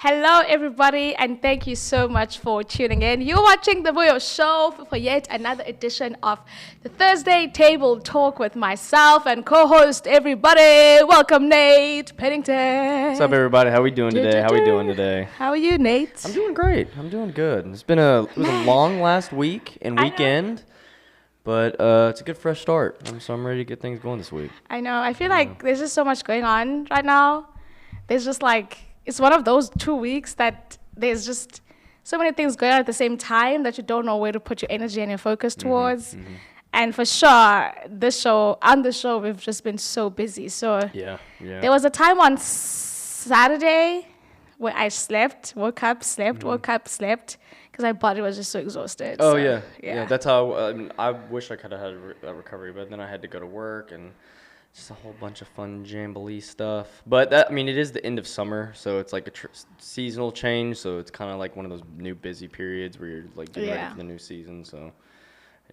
Hello, everybody, and thank you so much for tuning in. You're watching the Vuyo show for yet another edition of the Thursday Table Talk with myself and co-host everybody. Welcome, Nate Pennington. What's up, everybody? How we doing today? How we doing today? How are you, Nate? I'm doing great. I'm doing good. It was a long last week and weekend, but it's a good fresh start. So I'm ready to get things going this week. I know. I feel like there's just so much going on right now. There's just like, it's one of those 2 weeks that there's just so many things going on at the same time that you don't know where to put your energy and your focus towards. And for sure, on this show, we've just been so busy. So there was a time on Saturday where I woke up, slept, because my body was just so exhausted. Oh, so, yeah. That's how, I wish I could have had a recovery, but then I had to go to work and just a whole bunch of fun Jamboree stuff. But it is the end of summer, so it's like a seasonal change. So it's kind of like one of those new busy periods where you're like getting ready for the new season. So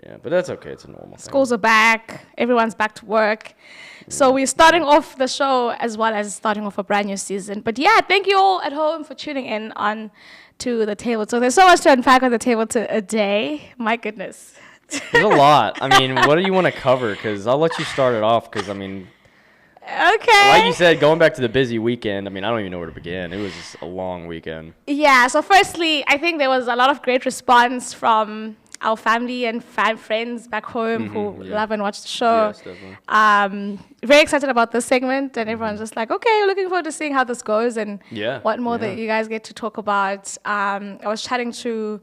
yeah, but that's okay. It's a normal thing. Schools are back. Everyone's back to work. So we're starting off the show as well as starting off a brand new season. But yeah, thank you all at home for tuning in on to the table. So there's so much to unpack on the table today. My goodness. There's a lot. What do you want to cover? Because I'll let you start it off. Because okay. Like you said, going back to the busy weekend. I don't even know where to begin. It was just a long weekend. Yeah. So firstly, I think there was a lot of great response from our family and friends back home who love and watch the show. Yes, definitely. Very excited about this segment, and everyone's just like, okay, looking forward to seeing how this goes and what more that you guys get to talk about. I was chatting to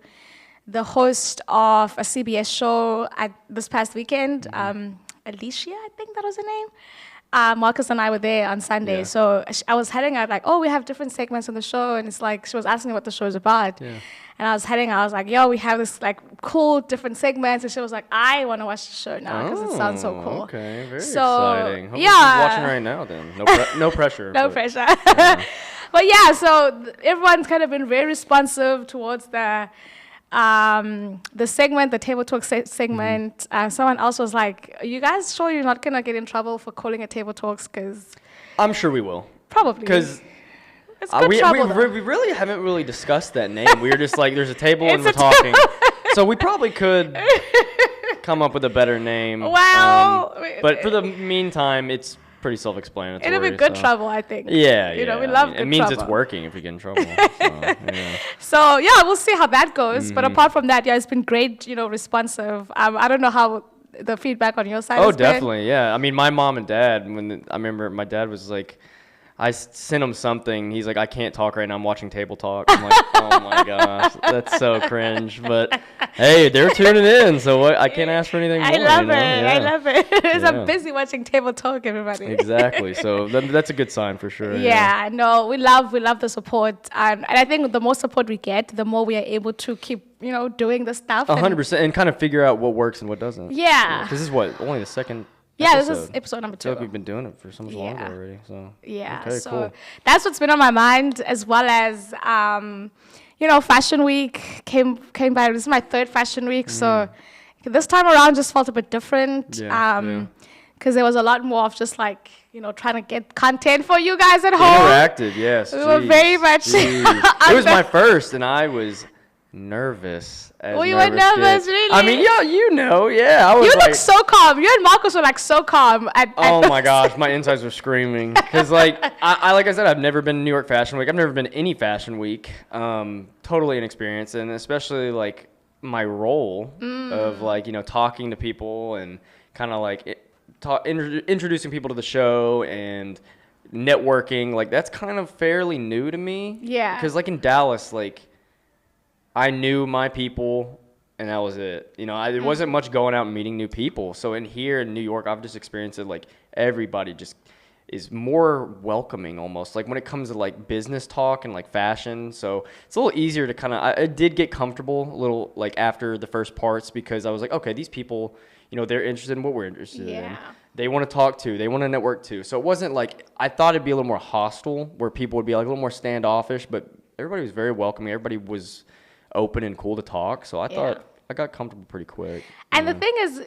the host of a CBS show this past weekend, Alicia, I think that was her name. Marcus and I were there on Sunday. So I was heading out like, we have different segments on the show. And it's like, she was asking me what the show is about. Yeah. And I was like, we have this like cool different segments. And she was like, I want to watch the show now because it sounds so cool. Okay, very exciting. Hope she's watching right now then. No pressure. No pressure. But yeah, so everyone's kind of been very responsive towards the segment, the table talk segment. Someone else was like, are you guys sure you're not gonna get in trouble for calling it table talks? Because I'm sure we will. Probably. Because we really haven't really discussed that name. We were just like, there's a table and we're talking. So we probably could come up with a better name. Wow. But for the meantime, it's pretty self-explanatory. It'll be good trouble, I think. Yeah, we love good trouble. It means it's working if you get in trouble. So we'll see how that goes. But apart from that, it's been great, responsive. I don't know how the feedback on your side has been. Oh, definitely, yeah. I mom and dad, I remember my dad was like, I sent him something. He's like, I can't talk right now. I'm watching Table Talk. I'm like, oh my gosh, that's so cringe. But hey, they're tuning in, so I can't ask for anything more. I love it. I'm busy watching Table Talk, everybody. Exactly. So that's a good sign for sure. Yeah. No, we love the support, and I think the more support we get, the more we are able to keep doing the stuff. 100%, and kind of figure out what works and what doesn't. Yeah. This is only the second. This is episode number 2. I feel like we've been doing it for so much longer already. So okay, so cool. That's what's been on my mind, as well as Fashion Week came by. This is my 3rd Fashion Week, so this time around just felt a bit different. Because there was a lot more of just like trying to get content for you guys at home. Interactive, yes. We were very much. It was my first, and I was nervous. You were nervous, really? I was. You look so calm. You and Marcus were like so calm. Oh my gosh, my insides were screaming. Because like I said, I've never been to New York Fashion Week. I've never been to any Fashion Week. Totally inexperienced, and especially like my role of like talking to people and kind of like introducing people to the show and networking. Like that's kind of fairly new to me. Yeah. Because like in Dallas, like I knew my people, and that was it. There wasn't much going out and meeting new people. So in New York, I've just experienced it. Like everybody just is more welcoming almost. Like when it comes to like business talk and like fashion. So it's a little easier to kind of. I did get comfortable a little like after the first parts because I was like, okay, these people, they're interested in what we're interested in. They want to talk to. They want to network to. So it wasn't like I thought it'd be a little more hostile, where people would be like a little more standoffish. But everybody was very welcoming. Everybody was open and cool to talk. So I thought got comfortable pretty quick. And the thing is,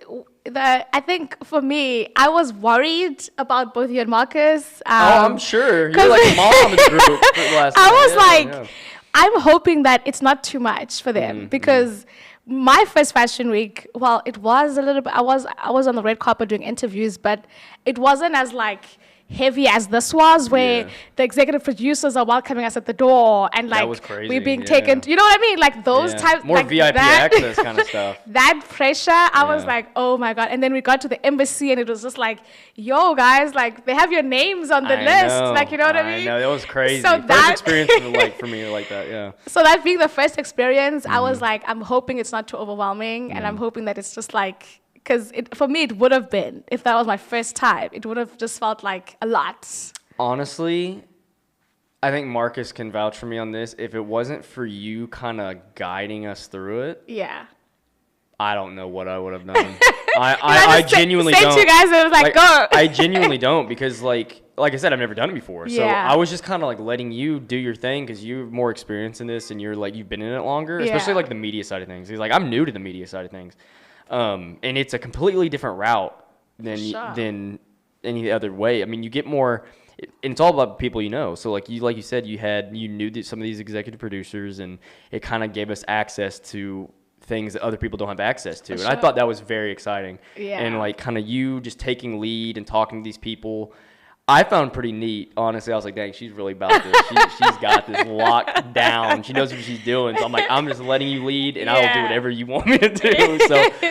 I think for me, I was worried about both you and Marcus. I'm sure. You're like mom in the group last I was I'm hoping that it's not too much for them because my first fashion week, well, it was a little bit, I was on the red carpet doing interviews, but it wasn't as like heavy as this was, where the executive producers are welcoming us at the door and like we're being taken to, you know what I mean, like those types, more like VIP access kind of stuff. That pressure, I was like, oh my god. And then we got to the embassy and it was just like, yo guys, like they have your names on the list, like, you know what I mean? I know, that was crazy. So first experience was like for me like that. Yeah, so that being the first experience, I was like, I'm hoping it's not too overwhelming, and I'm hoping that it's just like, because for me, it would have been, if that was my first time, it would have just felt like a lot. Honestly, I think Marcus can vouch for me on this. If it wasn't for you kind of guiding us through it, I don't know what I would have done. I genuinely don't. You guys, it was like, go. I genuinely don't, because like I said, I've never done it before. So I was just kind of like letting you do your thing because you're more experienced in this and you're like, you've been in it longer, especially like the media side of things. He's like, I'm new to the media side of things. And it's a completely different route than any other way. I mean, you get more, and it's all about people you know. So like you said, you knew some of these executive producers, and it kind of gave us access to things that other people don't have access to. And I thought that was very exciting. Yeah. And like kind of you just taking lead and talking to these people, I found pretty neat. Honestly, I was like, dang, she's really about this. She's got this locked down. She knows what she's doing. So I'm like, I'm just letting you lead, and I will do whatever you want me to do.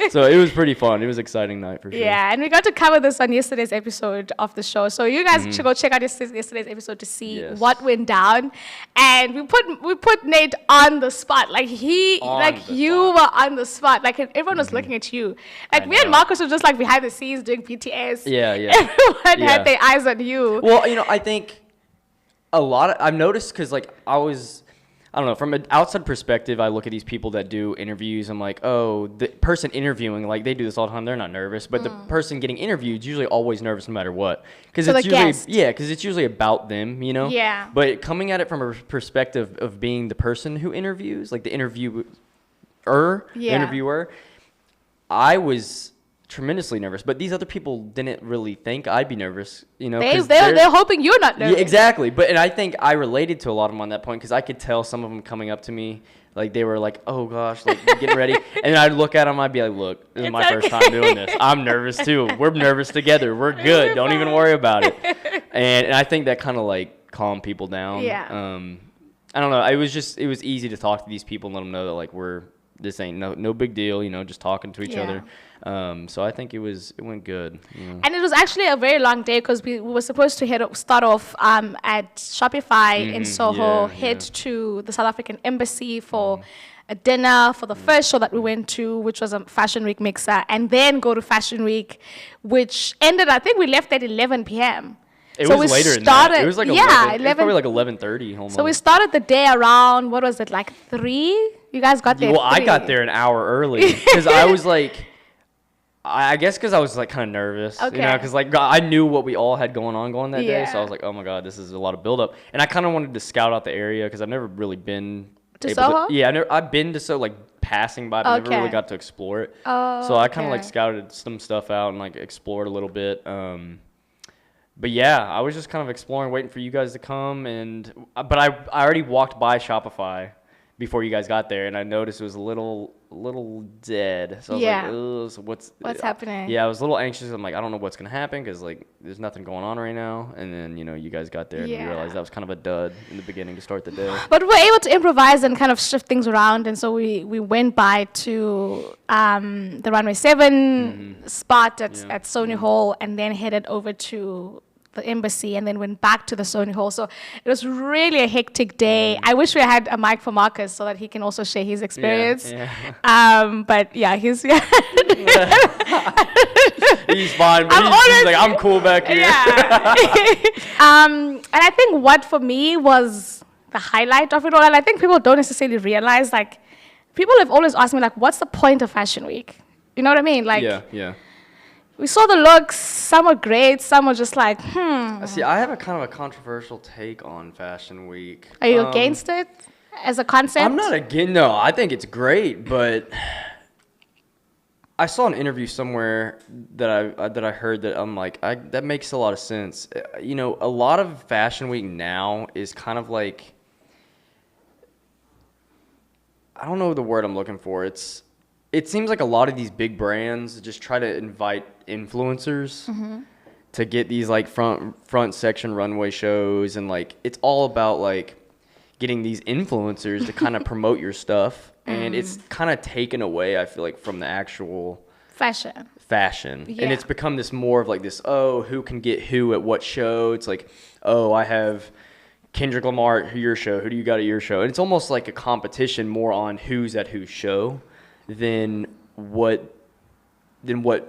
So it was pretty fun. It was an exciting night for sure. Yeah, and we got to cover this on yesterday's episode of the show. So you guys should go check out yesterday's episode to see what went down. And we put Nate on the spot. Like you were on the spot. Like everyone was looking at you. Like me and Marcus were just like behind the scenes doing BTS. Yeah. Everyone had their eyes on you. Well, I think I've noticed, because like I don't know, from an outside perspective, I look at these people that do interviews. I'm like, oh, the person interviewing, like they do this all the time. They're not nervous, but the person getting interviewed is usually always nervous no matter what, because it's usually about them, you know. Yeah. But coming at it from a perspective of being the person who interviews, like the interviewer, I was tremendously nervous, but these other people didn't really think I'd be nervous, they're hoping you're not nervous. Yeah, exactly. And I think I related to a lot of them on that point, because I could tell some of them coming up to me, like they were like, oh gosh, like getting ready, and I'd look at them, I'd be like, look, this is my first time doing this. I'm nervous too. We're nervous together. We're good. Don't even worry about it. And I think that kind of like calmed people down. I don't know. It was easy to talk to these people and let them know that like this ain't no big deal, just talking to each other. So I think it went good. And it was actually a very long day, because we were supposed to start off at Shopify in Soho, head to the South African Embassy for a dinner for the first show that we went to, which was a Fashion Week mixer, and then go to Fashion Week, which ended, I think we left at 11 p.m. It was later than that. It was like 11. It was probably like 11:30 almost. So we started the day around, what was it, like 3? You guys got there. Well, I got there an hour early because I was like, I guess because I was like kind of nervous, because like I knew what we all had going on that day, so I was like, oh my god, this is a lot of buildup, and I kind of wanted to scout out the area because I've never really been to Soho. I've been to Soho, like passing by, but never really got to explore it. So I kind of like scouted some stuff out and like explored a little bit. But yeah, I was just kind of exploring, waiting for you guys to come, but I already walked by Shopify before you guys got there, and I noticed it was a little dead. So I was like, ugh, so what's happening? Yeah, I was a little anxious. I'm like, I don't know what's gonna happen, because like there's nothing going on right now. And then you guys got there and we realized that was kind of a dud in the beginning to start the day. But we were able to improvise and kind of shift things around, and so we went by to the Runway 7 spot at Sony Hall, and then headed over to the embassy, and then went back to the Sony Hall. So it was really a hectic day. I wish we had a mic for Marcus so that he can also share his experience. But yeah, he's he's fine, but he's like, I'm cool back here. And I think what for me was the highlight of it all, and I think people don't necessarily realize, like, people have always asked me, like, what's the point of Fashion Week? You know what I mean? Like, we saw the looks. Some were great. Some were just like, See, I have a kind of a controversial take on Fashion Week. Are you against it as a concept? I'm not against. No, I think it's great, but I saw an interview somewhere that I heard that I'm like, that makes a lot of sense. You know, a lot of Fashion Week now is kind of like, I don't know the word I'm looking for. It seems like a lot of these big brands just try to invite influencers to get these like front section runway shows, and like it's all about like getting these influencers to kind of promote your stuff, and it's kind of taken away, I feel like, from the actual fashion. Yeah. And it's become this more of like this, oh, who can get who at what show. It's like, oh, I have Kendrick Lamar at your show, who do you got at your show? And it's almost like a competition more on who's at whose show than what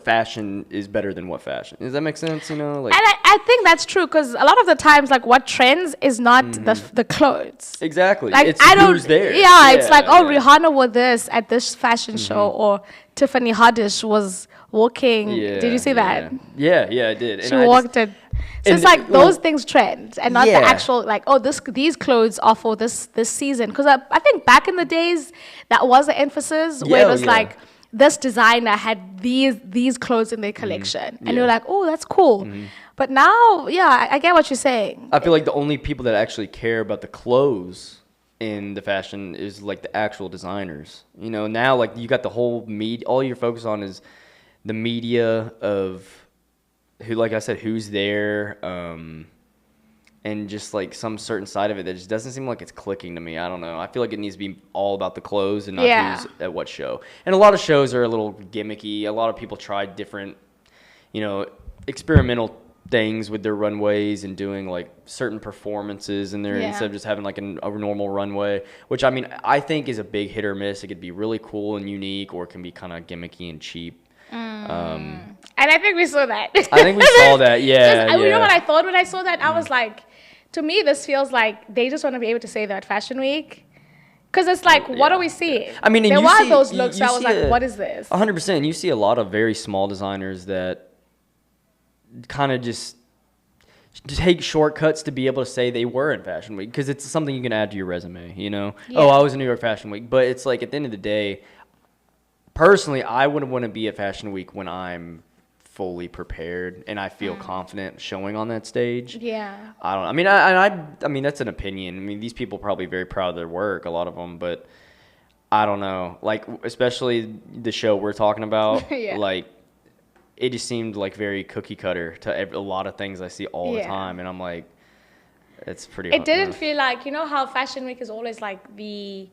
fashion is better than what fashion. Does that make sense? You know, like, and I think that's true, because a lot of the times, like, what trends is not the clothes. Exactly. Like, it's who's there. Yeah, it's like, oh, Rihanna wore this at this fashion show, or Tiffany Haddish was walking. Yeah, did you see that? Yeah, I did. She walked it. So it's like those things trend, and not the actual, like, oh, these clothes are for this season. Because I think back in the days, that was the emphasis, where it was like, this designer had these clothes in their collection, and you're like, oh, that's cool. But now, I get what you're saying. I feel like the only people that actually care about the clothes in the fashion is like the actual designers. You know, now like you got the whole media. All you're focused on is the media of who, like I said, who's there, and just like some certain side of it that just doesn't seem like it's clicking to me. I don't know. I feel like it needs to be all about the clothes and not who's at what show. And a lot of shows are a little gimmicky. A lot of people try different, you know, experimental things with their runways and doing like certain performances in there instead of just having like a normal runway, which I mean, I think is a big hit or miss. It could be really cool and unique, or it can be kind of gimmicky and cheap. And I think we saw that. I think we saw that, You know what I thought when I saw that? I was like, to me, this feels like they just want to be able to say that Fashion Week. Because it's like, what are we seeing? I mean, there were those looks, so I was like, what is this? 100%. You see a lot of very small designers that kind of just take shortcuts to be able to say they were in Fashion Week, because it's something you can add to your resume, you know? Oh, I was in New York Fashion Week. But it's like, at the end of the day, personally, I wouldn't want to be at Fashion Week when I'm fully prepared and I feel confident showing on that stage. Yeah. I don't know. I mean, that's an opinion. I mean, these people are probably very proud of their work, a lot of them, but I don't know. Like, especially the show we're talking about, like, it just seemed like very cookie cutter to a lot of things I see all the time. And I'm like, it's pretty It didn't feel like, you know how Fashion Week is always like the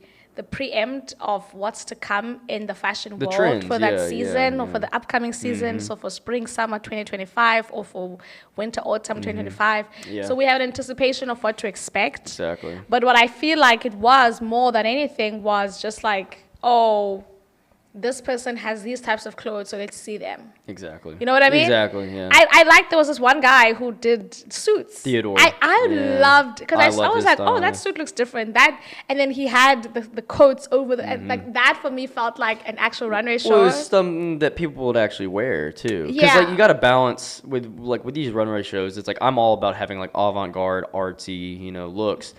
preempt of what's to come in the fashion world trends, for that season or for the upcoming season. So for spring, summer 2025 or for winter, autumn 2025. So we have an anticipation of what to expect. Exactly. But what I feel like it was more than anything was just like, oh, this person has these types of clothes, so let's see them. Exactly. You know what I mean? Exactly, yeah. I liked, there was this one guy who did suits. Theodore. I loved, because I was like, oh, that suit looks different. And then he had the coats over the, and like that for me felt like an actual runway show. Well, it was something that people would actually wear too. Because like you got to balance with these runway shows. It's like, I'm all about having like avant-garde, artsy, you know, looks.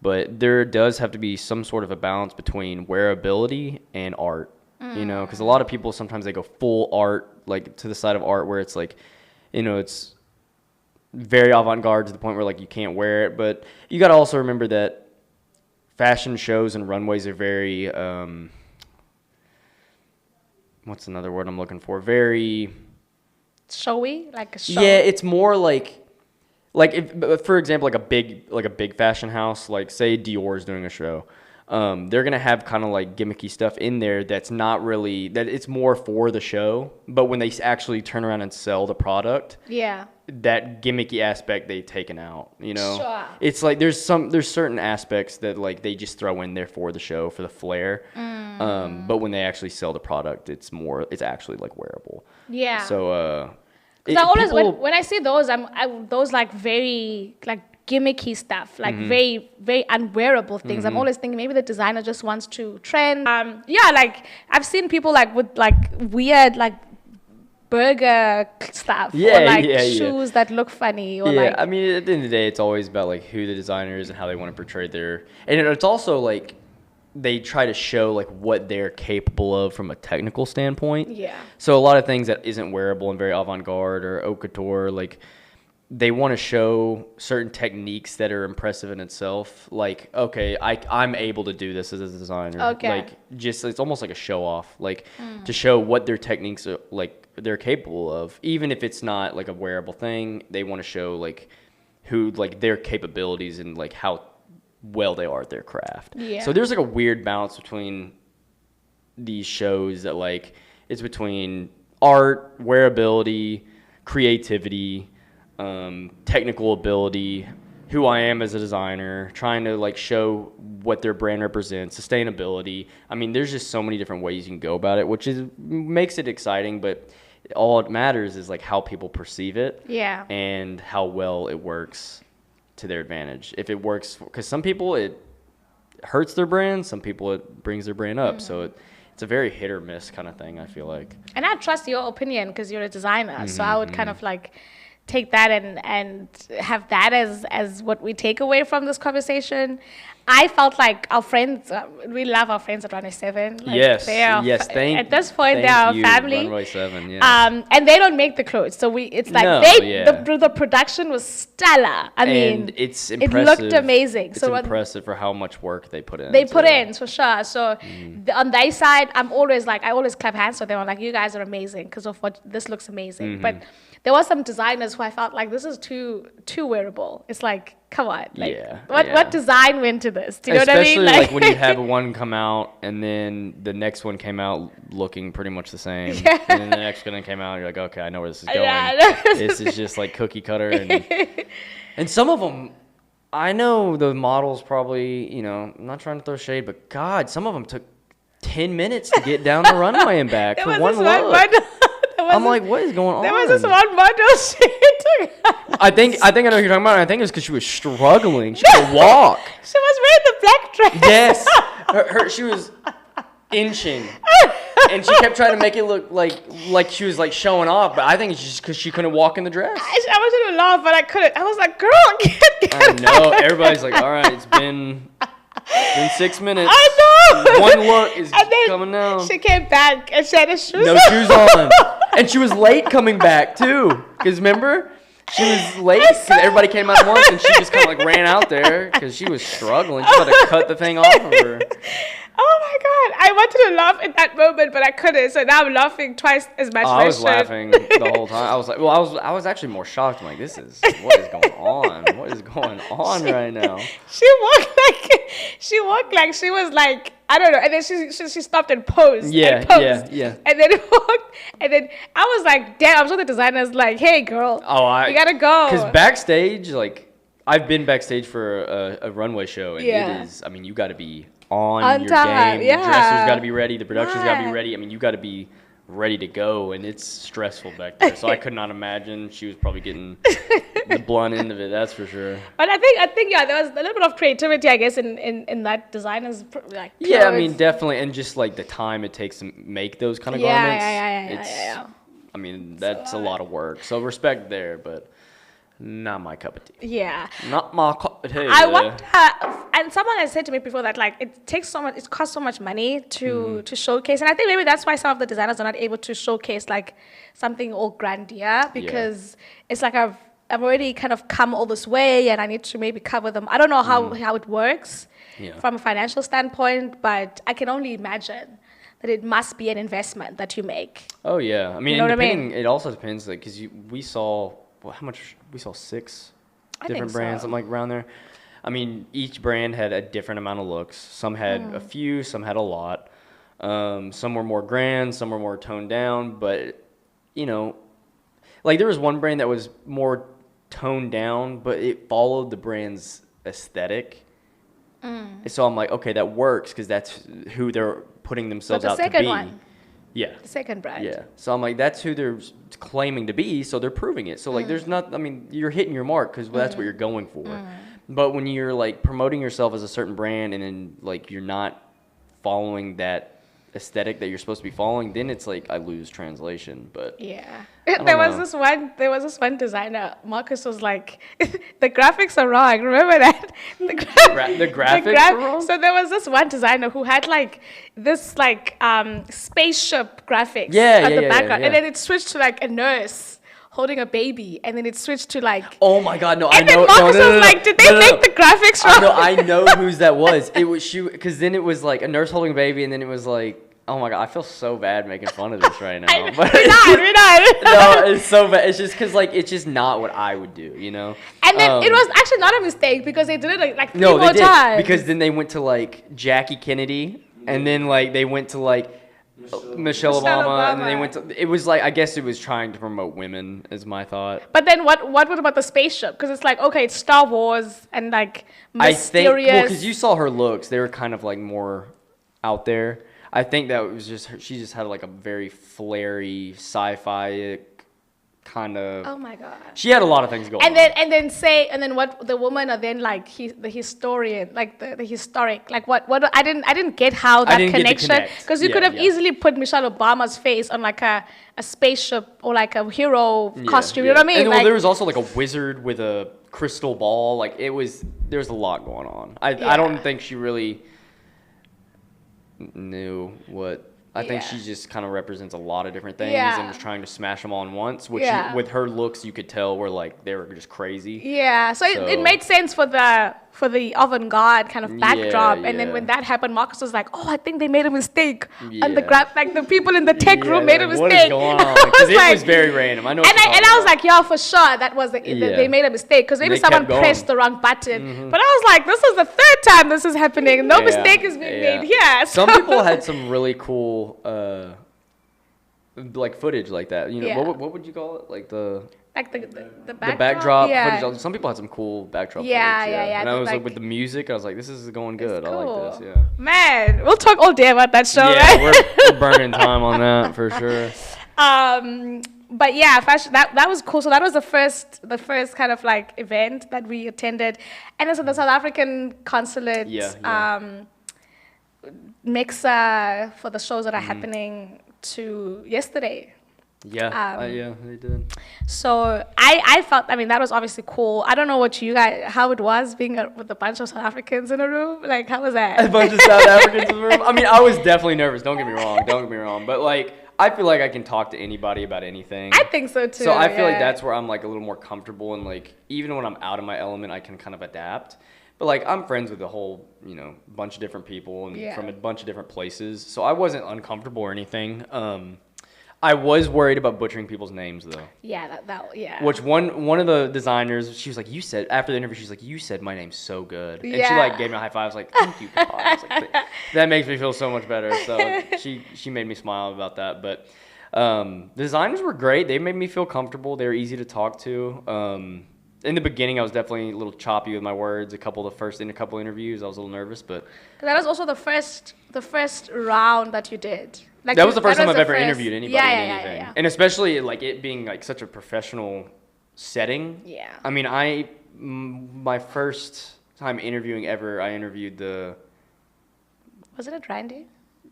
But there does have to be some sort of a balance between wearability and art. You know, because a lot of people, sometimes they go full art, like to the side of art where it's like, you know, it's very avant-garde to the point where like you can't wear it. But you got to also remember that fashion shows and runways are very, what's another word I'm looking for? Very showy, like a show. Yeah, it's more like if, for example, like a big fashion house, like say Dior's doing a show. They're going to have kind of like gimmicky stuff in there that's not really, that it's more for the show. But when they actually turn around and sell the product, that gimmicky aspect they've taken out, you know? Sure. It's like there's certain aspects that like they just throw in there for the show, for the flair. But when they actually sell the product, it's actually like wearable. Yeah. So, I always, when I see those, those like very like gimmicky stuff, like very, very unwearable things. I'm always thinking maybe the designer just wants to trend. Like I've seen people like with like weird like burger stuff, or like shoes that look funny, or like. I mean, at the end of the day, it's always about like who the designer is and how they want to portray their. And it's also like they try to show like what they're capable of from a technical standpoint. Yeah. So a lot of things that isn't wearable and very avant-garde or haute couture, like they want to show certain techniques that are impressive in itself. Like, okay, I'm able to do this as a designer. Okay. Like, just it's almost like a show off, like to show what their techniques are, like they're capable of. Even if it's not like a wearable thing, they want to show like who like their capabilities and like how well they are at their craft. Yeah. So there's like a weird balance between these shows that like it's between art, wearability, creativity, technical ability, who I am as a designer, trying to like show what their brand represents, sustainability. I mean, there's just so many different ways you can go about it, which makes it exciting, but all it matters is like how people perceive it. Yeah. And how well it works to their advantage. If it works, because some people it hurts their brand, some people it brings their brand up. So it's a very hit or miss kind of thing, I feel like. And I trust your opinion because you're a designer. So I would kind of like take that and have that as what we take away from this conversation. I felt like our friends, we love our friends at Runway 7. Like Yes. At this point, they're our family. Runway 7, yeah. And they don't make the clothes. So it's like the production was stellar. I mean, it's impressive. It looked amazing. It's so impressive for how much work they put in. They put in, for sure. So on their side, I always clap hands for them. I'm like, you guys are amazing because of what this looks amazing. But there were some designers who I felt like this is too wearable. It's like, come on, like what design went to this? Do you know what I mean? Especially like when you have one come out and then the next one came out looking pretty much the same, and then the next one came out, and you're like, okay, I know where this is going. This is just like cookie cutter, and some of them, I know the models probably, you know, I'm not trying to throw shade, but God, some of them took 10 minutes to get down the runway and back for one look. I'm like, what is going on? There was this one model she took. I think I know what you're talking about. I think it was because she was struggling. She could walk. She was wearing the black dress. Yes, she was inching, and she kept trying to make it look like she was like showing off. But I think it's just because she couldn't walk in the dress. I wanted to laugh, but I couldn't. I was like, girl, get I know. Everybody's like, all right, it's been 6 minutes. I know. One look is coming down. She came back and she had her shoes on. No shoes on. And she was late coming back, too. Because remember, she was late because everybody came out at once and she just kind of like ran out there because she was struggling. She had to cut the thing off of her. Oh my God. I wanted to laugh in that moment, but I couldn't. So now I'm laughing twice as much. I was laughing the whole time. I was like, I was actually more shocked. I'm like, what is going on? What is going on right now? She walked like she was like, I don't know. And then she stopped and posed. Yeah. And then walked. And then I was like, damn, I'm sure the designer's like, hey, girl, you got to go. Because backstage, like, I've been backstage for a runway show. And it is, I mean, you got to be on your time, game. The dresser's got to be ready. The production's got to be ready. I mean, you got to be ready to go, and it's stressful back there. So I could not imagine. She was probably getting the blunt end of it, that's for sure. But I think yeah, there was a little bit of creativity, I guess, in that designer's like. Yeah, I mean, definitely, and just like the time it takes to make those kind of garments. Yeah. I mean, that's a lot of work. So respect there, but not my cup of tea. Yeah. Not my cup of tea. I want, and someone has said to me before that like it costs so much money to showcase, and I think maybe that's why some of the designers are not able to showcase like something all grandier because it's like I've already kind of come all this way and I need to maybe cover them. I don't know how it works from a financial standpoint, but I can only imagine that it must be an investment that you make. Oh yeah, I mean, it also depends, like, because we saw. Well, how much we saw 6 different brands, something like around there. I mean, each brand had a different amount of looks. Some had a few, some had a lot. Some were more grand, some were more toned down. But, you know, like there was one brand that was more toned down, but it followed the brand's aesthetic. So I'm like, okay, that works because that's who they're putting themselves out to be. The second one. Yeah. The second brand. Yeah. So I'm like, that's who they're claiming to be, so they're proving it. So, like, there's not, I mean, you're hitting your mark because that's what you're going for. But when you're, like, promoting yourself as a certain brand and then, like, you're not following that aesthetic that you're supposed to be following, then it's like I lose translation. But there was this one designer. Marcus was like, the graphics are wrong. Remember that? The graphics are wrong? So there was this one designer who had like this like spaceship graphics on the background, and then it switched to like a nurse holding a baby, and then it switched to like. Oh my God! No, I know. And then Marcus was like, "Did they make the graphics wrong?" I know whose that was. It was because then it was like a nurse holding a baby, and then it was like, oh my God, I feel so bad making fun of this right now. We're not. No, it's so bad. It's just because like it's just not what I would do, you know. And then it was actually not a mistake because they did it like three more times. Because then they went to like Jackie Kennedy, and then like they went to like. Michelle Obama, and then they went to. It was like I guess it was trying to promote women, is my thought. But then what about the spaceship? Because it's like okay, it's Star Wars and like mysterious. I think because you saw her looks, they were kind of like more out there. I think that was just her, she just had like a very flary sci-fi kind of. Oh my God. She had a lot of things going on. And then what the woman or then like the historian, like the historic, like what I didn't get how that connection, because you could have easily put Michelle Obama's face on like a spaceship or like a hero costume, you know what I mean? And like, there was also like a wizard with a crystal ball, like there was a lot going on. I don't think she really knew what. I think she just kind of represents a lot of different things and was trying to smash them all in once, which with her looks you could tell were like they were just crazy. Yeah, so it made sense for the avant-garde kind of backdrop, and then when that happened, Marcus was like, "Oh, I think they made a mistake." And like the people in the tech room made a mistake. What is going on? Because it was very random. I know. And I was like, "Yeah, for sure, that was they made a mistake because maybe someone pressed the wrong button." But I was like, "This is the third time this is happening. No mistake is being made here." So. Some people had some really cool. Like footage like that, you know, what would you call it? Like the backdrop footage. Some people had some cool backdrop footage. Yeah. And I was like with the music, I was like, this is going good. Cool. I like this. Yeah. Man, we'll talk all day about that show. Yeah, we're burning time on that for sure. But yeah, fashion, that was cool. So that was the first kind of like event that we attended, and also the South African consulate mixer for the shows that are happening to yesterday. Yeah, they did. So I felt, I mean, that was obviously cool. I don't know what you guys, how it was being with a bunch of South Africans in a room. Like, how was that? A bunch of South Africans in the room? I mean, I was definitely nervous. Don't get me wrong. But like, I feel like I can talk to anybody about anything. I think so too. So I feel like that's where I'm like a little more comfortable, and like even when I'm out of my element, I can kind of adapt. But like I'm friends with a whole, bunch of different people and from a bunch of different places. So I wasn't uncomfortable or anything. I was worried about butchering people's names though. Yeah, that. Which one of the designers, she was like, after the interview, she's like, you said my name's so good. And she like gave me a high five. I was like, thank you, God. I was like, that makes me feel so much better. So she made me smile about that. But the designers were great. They made me feel comfortable. They were easy to talk to. In the beginning, I was definitely a little choppy with my words. In a couple interviews, I was a little nervous, but that was also the first round that you did. Like that was the first time I've ever interviewed anybody in anything, and especially like it being like such a professional setting. Yeah. I mean, my first time interviewing ever, I interviewed Was it Randy?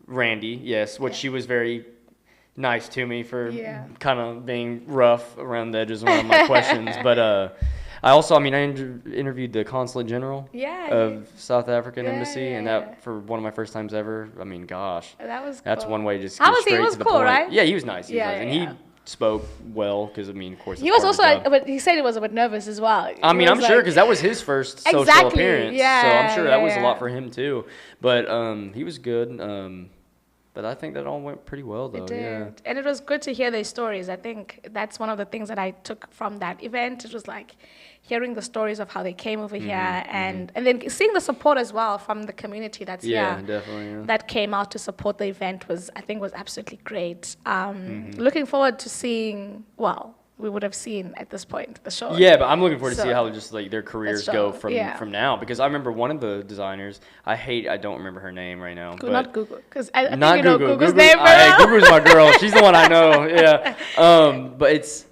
Randy, yes. Which she was very nice to me for kind of being rough around the edges around my questions, but. I interviewed the Consulate General of South African Embassy, and that for one of my first times ever. I mean, gosh, that's one way to just get straight to the point. Right? Yeah, he was nice. And he spoke well because of course he was also, but he said he was a bit nervous as well. I mean, I'm sure because that was his first social appearance, so I'm sure that was a lot for him too. But he was good. But I think that all went pretty well, though. It did. Yeah. And it was good to hear their stories. I think that's one of the things that I took from that event. It was like hearing the stories of how they came over here and then seeing the support as well from the community that's here. Yeah, definitely. That came out to support the event was absolutely great. Looking forward to seeing, we would have seen at this point the show. Yeah, but I'm looking forward to see how just like their careers go from now, because I remember one of the designers. I don't remember her name right now. Not Google, because I not think you know Google. Google's name. Google's my girl. She's the one I know. Yeah. But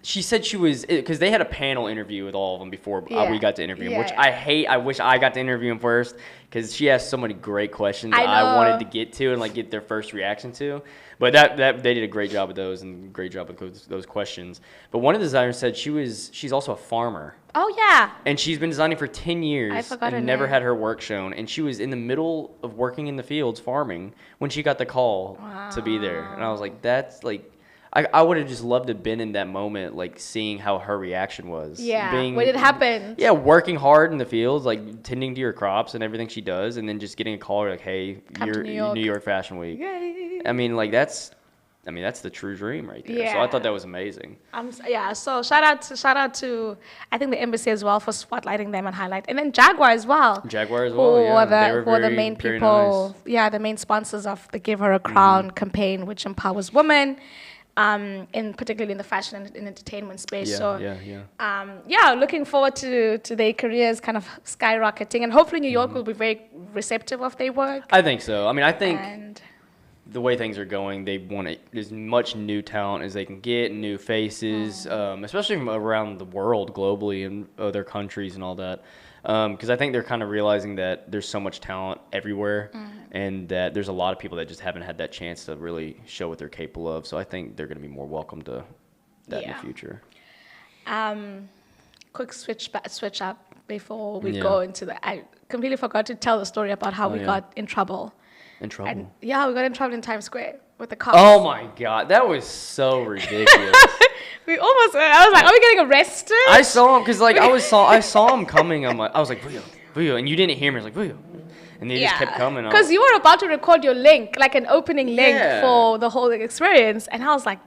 She said she was, because they had a panel interview with all of them before we got to interview him, which I hate. I wish I got to interview him first, because she asked so many great questions I wanted to get to and like get their first reaction to. But that they did a great job with those and great job with those questions. But one of the designers said she's also a farmer. Oh yeah. And she's been designing for 10 years and never had her work shown. And she was in the middle of working in the fields farming when she got the call to be there. And I was like, that's like, I would have just loved to have been in that moment, like seeing how her reaction was. Yeah, when it happened. Yeah, working hard in the fields, like tending to your crops and everything she does, and then just getting a call like, hey, you're New York Fashion Week. Yay. I mean, like that's the true dream right there. Yeah. So I thought that was amazing. So shout out to I think the embassy as well for spotlighting them and highlight, and then Jaguar as well. Who are the main people. Nice. Yeah, the main sponsors of the Give Her a Crown campaign, which empowers women. Particularly in the fashion and entertainment space. Looking forward to their careers kind of skyrocketing, and hopefully New York will be very receptive of their work. I think so. I mean, I think the way things are going, they want as much new talent as they can get, new faces, especially from around the world, globally, and other countries and all that. Because I think they're kind of realizing that there's so much talent everywhere, and that there's a lot of people that just haven't had that chance to really show what they're capable of. So I think they're going to be more welcome to that in the future. Quick switch up before we go into the. I completely forgot to tell the story about how we got in trouble. In trouble? And, we got in trouble in Times Square with the cops. Oh my God, that was so ridiculous. I was like, are we getting arrested? I saw him because I saw him coming. I was like, Vuyo, and you didn't hear me. I was like, Vuyo. And they just kept coming. Because you were about to record your link, like an opening link for the whole experience. And I was like,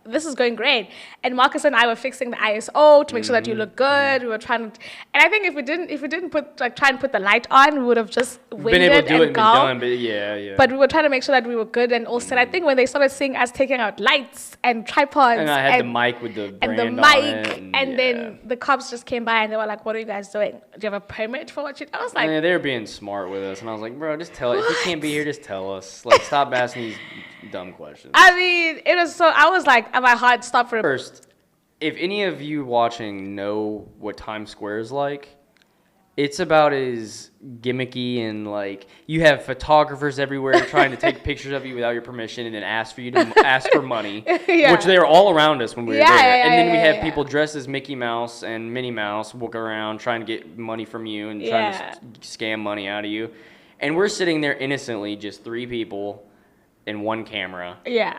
this is going great. And Marcus and I were fixing the ISO to make sure that you look good. We were trying to, and I think if we didn't try and put the light on, we would have just winged been able to do it and go. Been done, but yeah. But we were trying to make sure that we were good and all set. I think when they started seeing us taking out lights and tripods, and I had the mic with the brand on it, and then the cops just came by and they were like, "What are you guys doing? Do you have a permit for what you?" I was like, they were being smart with us, and I was like, "Bro, just tell us. If you can't be here, just tell us. Like, stop asking these dumb questions." I mean, it was so. I was like, my heart stopped for a first. If any of you watching know what Times Square is like, it's about as gimmicky and like you have photographers everywhere trying to take pictures of you without your permission and then ask for money, which they were all around us when we were there. And then we have people dressed as Mickey Mouse and Minnie Mouse walk around trying to get money from you and trying to scam money out of you. And we're sitting there innocently, just three people and one camera. Yeah.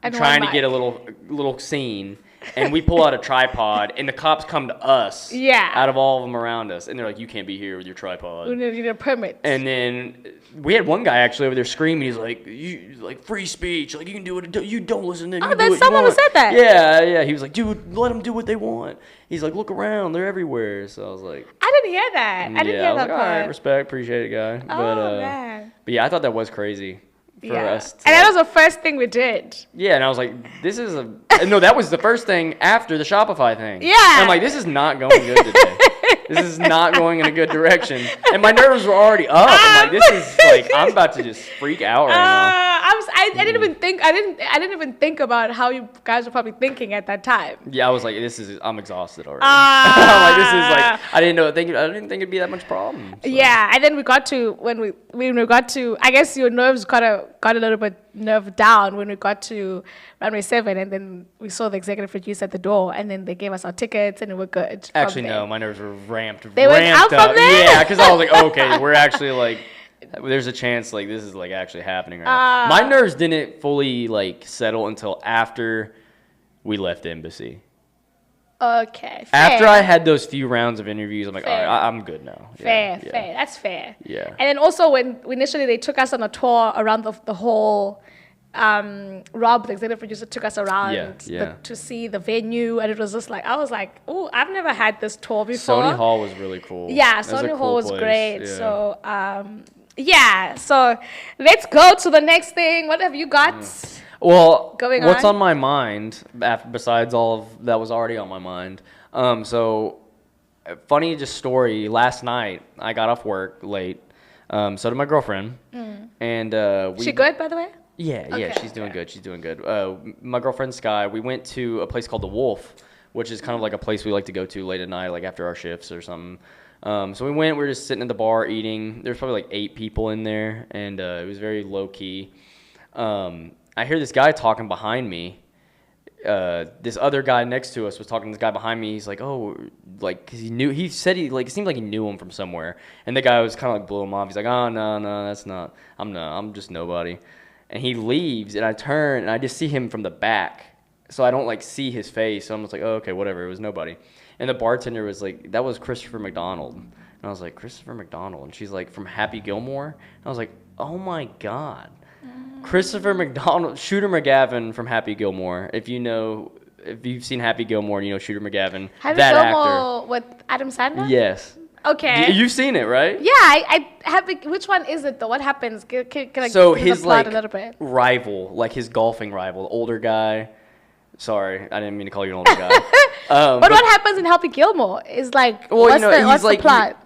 And trying to get a little scene. And we pull out a tripod, and the cops come to us out of all of them around us. And they're like, you can't be here with your tripod. We need a permit. And then we had one guy actually over there screaming. He's like, free speech. Like, you can do what you don't listen to them. Oh, that's someone who said that? Yeah. He was like, dude, let them do what they want. He's like, look around. They're everywhere. So I was like. I didn't hear that. I didn't hear that part. All right, respect. Appreciate it, guy. Man. But yeah, I thought that was crazy. For us and that was the first thing we did. Yeah, and I was like, that was the first thing after the Shopify thing. Yeah. And I'm like, this is not going good today. This is not going in a good direction. And my nerves were already up. I'm like, this is like, I'm about to just freak out right now. I didn't even think about how you guys were probably thinking at that time. Yeah, I was like, I'm exhausted already. I'm like, this is like, I didn't think it'd be that much problem. So. Yeah, and then we got to, when we got to, I guess your nerves got a little bit nerve down when we got to runway 7, and then we saw the executive producer at the door, and then they gave us our tickets, and we were good. Actually, no, my nerves were ramped. They went out up. From there? Yeah, because I was like, okay, we're actually like, there's a chance like this is like actually happening right now. My nerves didn't fully like settle until after we left the embassy. Okay. Fair. After I had those few rounds of interviews, I'm like, all right, I'm good now. Fair. That's fair. Yeah. And then also when initially they took us on a tour around the whole, Rob, the executive producer, took us around to see the venue, and it was just like, I was like, oh, I've never had this tour before. Sony Hall was really cool. Yeah, Sony Hall was great. Yeah. So let's go to the next thing. What have you got? Well, what's on my mind besides all of that was already on my mind? So funny just story. Last night I got off work late. So did my girlfriend. And she good, by the way? Yeah, she's doing good. She's doing good. My girlfriend Sky, we went to a place called The Wolf, which is kind of like a place we like to go to late at night, like after our shifts or something. So we went. We were just sitting at the bar eating. There's probably like 8 people in there, and it was very low key. I hear this guy talking behind me. This other guy next to us was talking to this guy behind me. He's like, oh, like, cause he said it seemed like he knew him from somewhere. And the guy was kind of like blew him off. He's like, oh, no, that's not, I'm just nobody. And he leaves, and I turn, and I just see him from the back. So I don't like see his face. So I'm just like, oh, okay, whatever. It was nobody. And the bartender was like, that was Christopher McDonald. And I was like, Christopher McDonald? And she's like, from Happy Gilmore? And I was like, oh my God. Christopher McDonald, Shooter McGavin from Happy Gilmore. If you've seen Happy Gilmore, you know Shooter McGavin. Happy that Gilmore actor. with Adam Sandler? Yes. Okay. You've seen it, right? Yeah, I have. Which one is it though? What happens? Can I so give his the plot like a little bit? rival, like his golfing rival, the older guy. Sorry, I didn't mean to call you an older guy. But what happens in Happy Gilmore is like, well, what's the plot?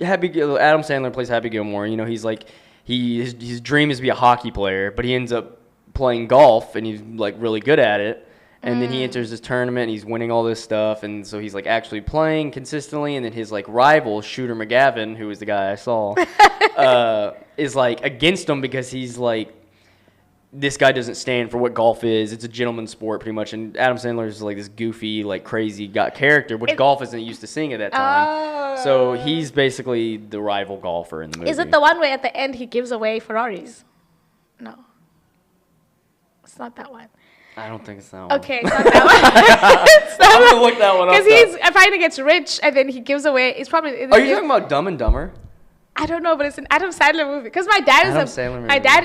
Adam Sandler plays Happy Gilmore. You know, he's like, his dream is to be a hockey player, but he ends up playing golf, and he's like really good at it. And then he enters this tournament, and he's winning all this stuff, and so he's like actually playing consistently. And then his like rival, Shooter McGavin, who was the guy I saw, is like against him because he's like, this guy doesn't stand for what golf is. It's a gentleman's sport, pretty much. And Adam Sandler is like this goofy, like crazy character, which golf isn't used to seeing at that time. So he's basically the rival golfer in the movie. Is it the one where at the end he gives away Ferraris? No, it's not that one. I don't think it's that one. Okay, it's not that one. I'm gonna look that one up. Because he's finally gets rich, and then he gives away. It's probably. Are you talking about Dumb and Dumber? I don't know, but it's an Adam Sandler movie. Because my dad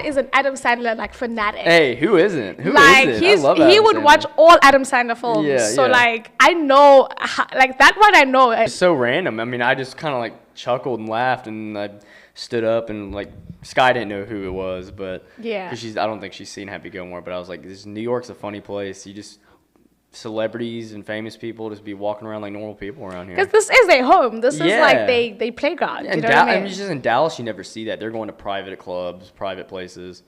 is an Adam Sandler like fanatic. Hey, who isn't? Who like, isn't? I love Adam he would Sandler. watch all Adam Sandler films. Yeah, so like I know, like that one I know. It's so random. I mean, I just kind of like chuckled and laughed, and I stood up, and like Sky didn't know who it was, but yeah, because I don't think she's seen Happy Gilmore, but I was like, New York's a funny place. You just celebrities and famous people just be walking around like normal people around here. Because this is their home. This is like they playground. Yeah, you know what I mean? Just in Dallas, you never see that. They're going to private clubs, private places.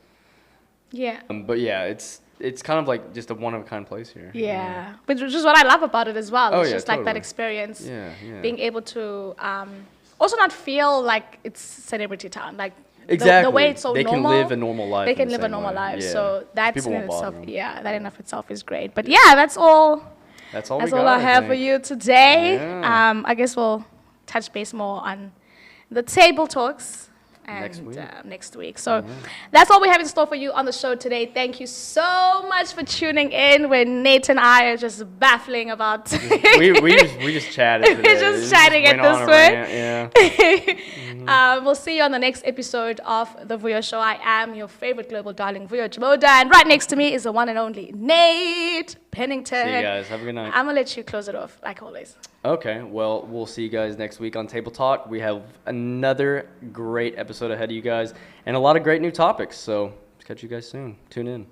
Yeah. But yeah, it's kind of like just a one of a kind place here. Yeah, which is what I love about it as well. Oh, it's yeah, just totally. like that experience. Yeah. Being able to also not feel like it's celebrity town. Like exactly. The way it's so they normal. They can live a normal life. They can live a normal life. Yeah. So that's in won't itself. bother them. Yeah, that in of itself is great. But yeah, that's all. That's all I have for you today. Yeah. I guess we'll touch base more on the table talks next week. So that's all we have in store for you on the show today. Thank you so much for tuning in when Nate and I are just baffling about... we just chatted today. We're just chatting at this one. Yeah. We'll see you on the next episode of The Vuyo Show. I am your favorite global darling, Vuyo Jamoda, and right next to me is the one and only Nate Pennington. See you guys. Have a good night. I'm going to let you close it off, like always. Okay, well, we'll see you guys next week on Table Talk. We have another great episode ahead of you guys and a lot of great new topics, so catch you guys soon. Tune in.